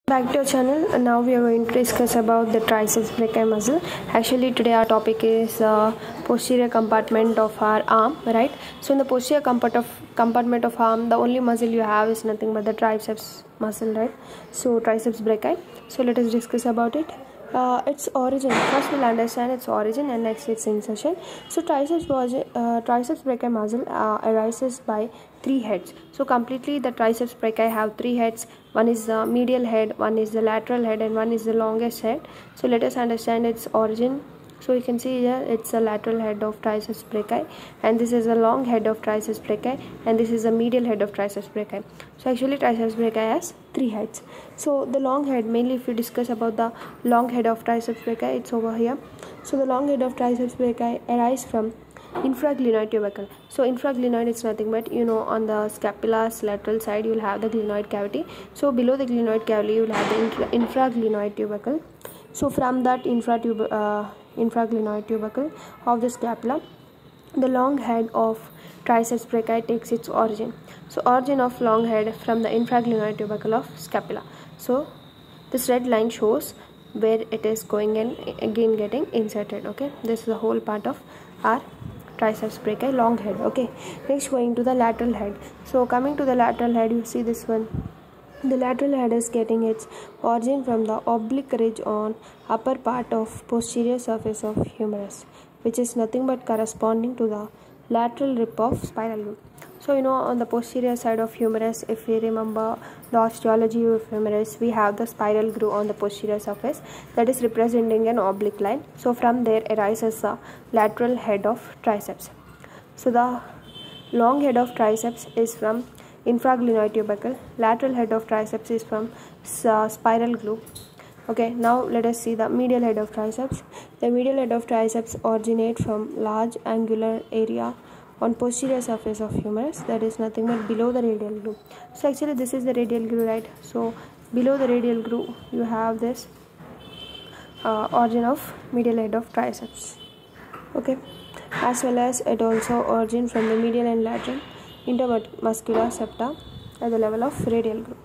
Back to our channel. Now we are going to discuss about the triceps brachii muscle. Actually today our topic is posterior compartment of our arm, right? So in the posterior compartment of arm, the only muscle you have is nothing but the triceps muscle, right? So triceps brachii. So let us discuss about it. Its origin. First we'll understand its origin and next its insertion. So triceps brachii muscle arises by three heads. So completely the triceps brachii have three heads. One is the medial head, one is the lateral head, and one is the longest head. So let us understand its origin. So you can see here it's a lateral head of triceps brachii, and this is a long head of triceps brachii, and this is a medial head of triceps brachii. So actually triceps brachii has three heads. So the long head, mainly if we discuss about the long head of triceps brachii, it's over here. So the long head of triceps brachii arises from infraglenoid tubercle. So infraglenoid is nothing but, on the scapula's lateral side you will have the glenoid cavity. So below the glenoid cavity you will have the infraglenoid tubercle. So from that infraglenoid tubercle of the scapula, the long head of triceps brachii takes its origin. So origin of long head from the infraglenoid tubercle of scapula. So this red line shows where it is going and again getting inserted. Okay, this is the whole part of our triceps brachii long head. Okay, next going to the lateral head. So coming to the lateral head, you see this one. The lateral head is getting its origin from the oblique ridge on upper part of posterior surface of humerus, which is nothing but corresponding to the lateral rib of spiral groove. So on the posterior side of humerus, if we remember the osteology of humerus, we have the spiral groove on the posterior surface that is representing an oblique line. So from there arises the lateral head of triceps. So the long head of triceps is from infraglenoid tubercle, lateral head of triceps is from spiral groove. Okay, now let us see the medial head of triceps. The medial head of triceps originate from large angular area on posterior surface of humerus, that is nothing but below the radial groove. So actually this is the radial groove, right? So below the radial groove you have this origin of medial head of triceps. Okay, as well as it also origin from the medial and lateral intermuscular septa at the level of radial groove.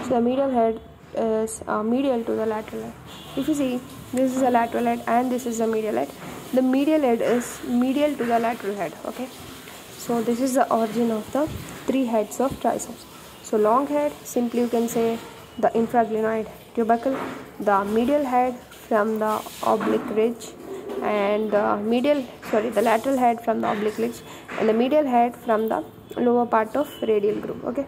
So the medial head is medial to the lateral head. If you see, this is a lateral head and this is a medial head. The medial head is medial to the lateral head. Okay, so this is the origin of the three heads of triceps. So long head, simply you can say the infraglenoid tubercle, the medial head from the oblique ridge, and the lateral head from the oblique ridge, and the medial head from the lower part of radial groove. Okay,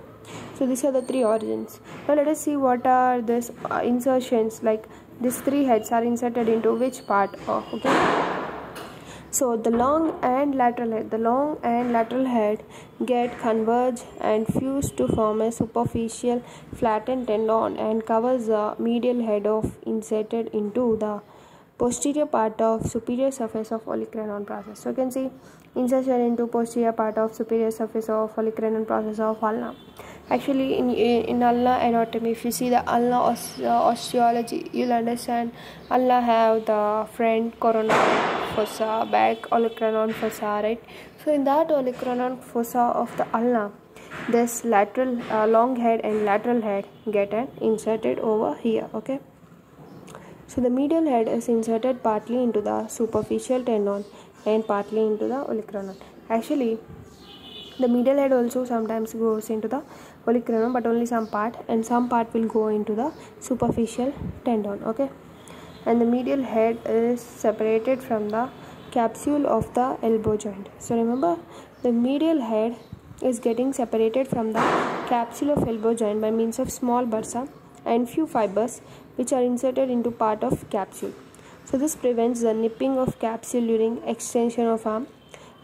so these are the three origins. Now let us see what are these insertions, like these three heads are inserted into which part of. Okay, so the long and lateral head get converge and fuse to form a superficial flattened tendon and covers the medial head of inserted into the posterior part of superior surface of olecranon process. So you can see insertion into posterior part of superior surface of olecranon process of ulna. Actually in ulna anatomy, if you see the ulna osteology, you'll understand ulna have the front coronal fossa, back olecranon fossa, right? So in that olecranon fossa of the ulna, this lateral long head and lateral head get inserted over here. Okay, so the medial head is inserted partly into the superficial tendon and partly into the olecranon. Actually the medial head also sometimes goes into the olecranon, but only some part, and some part will go into the superficial tendon. Okay, and the medial head is separated from the capsule of the elbow joint. So remember, the medial head is getting separated from the capsule of elbow joint by means of small bursa and few fibers which are inserted into part of capsule. So this prevents the nipping of capsule during extension of arm,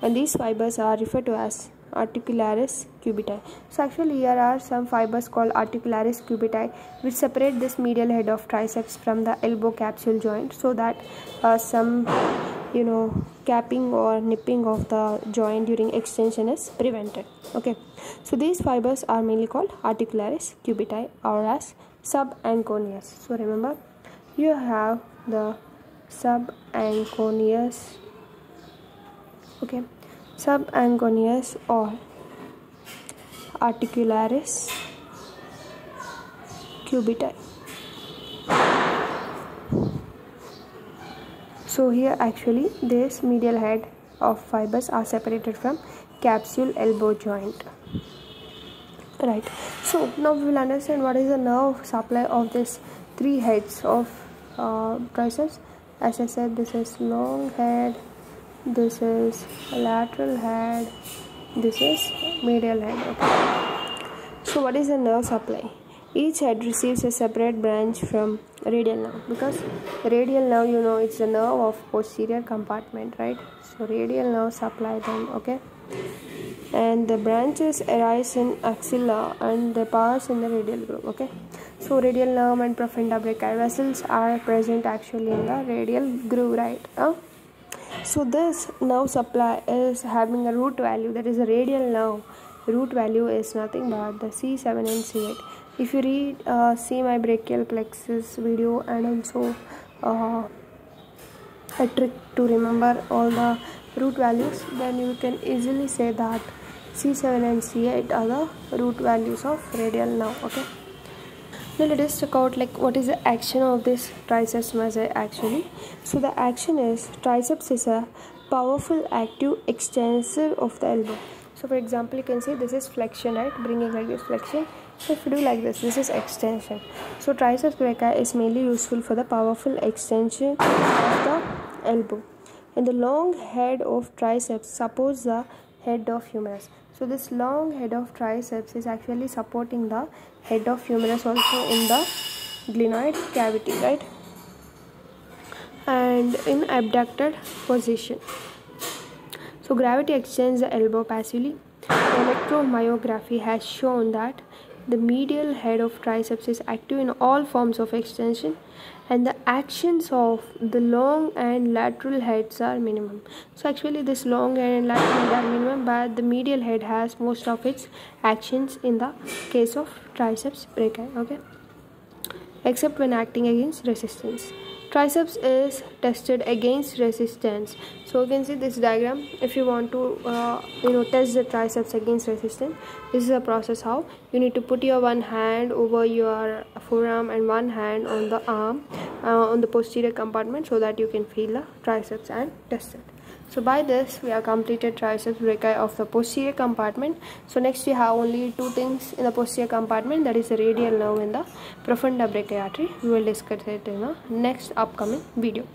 and these fibers are referred to as articularis cubiti. So actually here are some fibers called articularis cubiti which separate this medial head of triceps from the elbow capsule joint, so that some capping or nipping of the joint during extension is prevented. Okay, so these fibers are mainly called articularis cubiti or as subanconeus. So remember, you have the subanconeus. Okay, subanconeus or articularis cubiti. So here actually this medial head of fibers are separated from capsule elbow joint. Right. So now we will understand what is the nerve supply of this three heads of triceps. As I said, this is long head, this is lateral head, this is medial head. Okay. So what is the nerve supply? Each head receives a separate branch from radial nerve, because radial nerve, you know, it's the nerve of posterior compartment, right? So radial nerve supply them. Okay. And the branches arise in axilla and they pass in the radial groove. Okay, so radial nerve and profunda brachii vessels are present actually in the radial groove, right? So this nerve supply is having a root value, that is a radial nerve root value is nothing but the C7 and C8. If you read see my brachial plexus video and also a trick to remember all the root values, then you can easily say that C7 and C8 are the root values of radial nerve. Okay, now let us check out like what is the action of this triceps muscle actually. So the action is, triceps is a powerful active extensor of the elbow. So for example, you can see this is flexion, right? Bringing like this flexion. So if you do like this is extension. So triceps brachii is mainly useful for the powerful extension of the elbow. And the long head of triceps supports the head of humerus. So this long head of triceps is actually supporting the head of humerus also in the glenoid cavity, right? And in abducted position. So gravity extends the elbow passively. Electromyography has shown that the medial head of triceps is active in all forms of extension, and the actions of the long and lateral heads are minimum. So actually this long head and lateral head are minimum, but the medial head has most of its actions in the case of triceps brachii. Okay, except when acting against resistance. Triceps is tested against resistance. So you can see this diagram. If you want to test the triceps against resistance, this is a process how you need to put your one hand over your forearm and one hand on the arm on the posterior compartment, so that you can feel the triceps and test it. So by this we have completed triceps brachii of the posterior compartment. So next we have only two things in the posterior compartment, that is the radial nerve and the profunda brachii artery. We will discuss it in the next upcoming video.